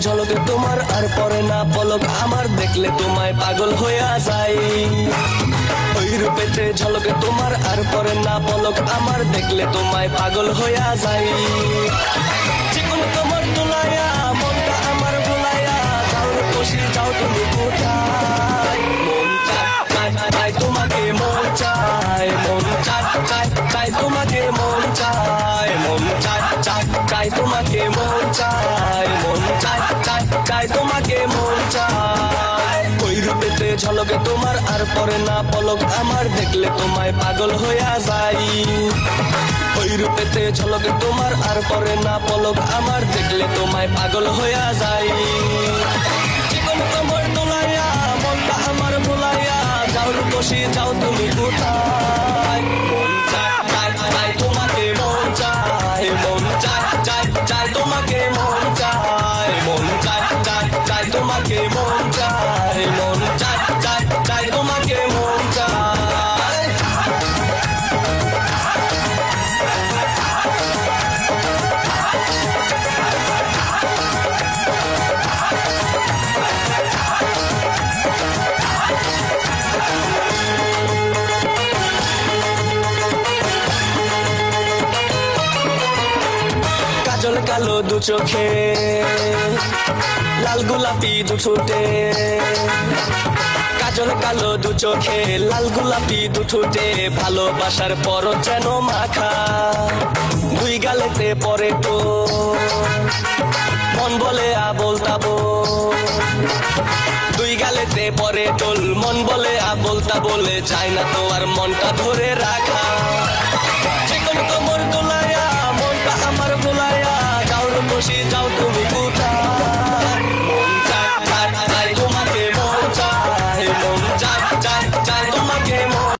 ঝলকে তোমার আর পরে না পলক আমার, দেখলে তোমায় পাগল হইয়া যাই। ওই রূপেতে ঝলকে তোমার আর পরে না পলক আমার, দেখলে তোমায় পাগল হইয়া যাই। চিকন তোমার তোলাইয়া মনটা আমার ভুলাইয়া, যাও খুশি যাও তুমি কোথায়। মন চায় চায় তোমাকে, মন চায়, মন চায় চায় চায় তোমাকে, মন চায়, মন চায় চায় চায় তোমাকে, মন চায়, মন চায় চায় চায় তোমাকে, মন চায়। ওই রূপেতে ঝলকে তোমার আর পরে না পলক আমার, দেখলে তোমায় পাগল হইয়া যাই। ওই রূপেতে ঝলকে তোমার আর পরে না পলক আমার, দেখলে তোমায় পাগল হইয়া যাই। জীবন তোমার তোলাইয়া মনটা আমার ভুলাইয়া, যাও বসে যাও তুমি কোথায়। মন চায় চায় চায় তোমাকে, মন চায়, মন চায় চায় চায় তোমাকে, মন চায়, মন চায় চায় চায় তোমাকে, মন চায়, মন চায় চায় চায় তোমাকে, মন চায়। কাজল কালো দু চোখে, লাল গোলাপি দু ঠোঁটে, কাজল কালো দু চোখে, লাল গোলাপি দু ঠোঁটে, ভালোবাসার পর যেন মাখা, দুই গালেতে পরে তো মন বলে আবোল তাবোল, দুই গালেতে পরে টোল মন বলে আবোল তাবোল, চায় না তো আর মনটা ধরে রাখা।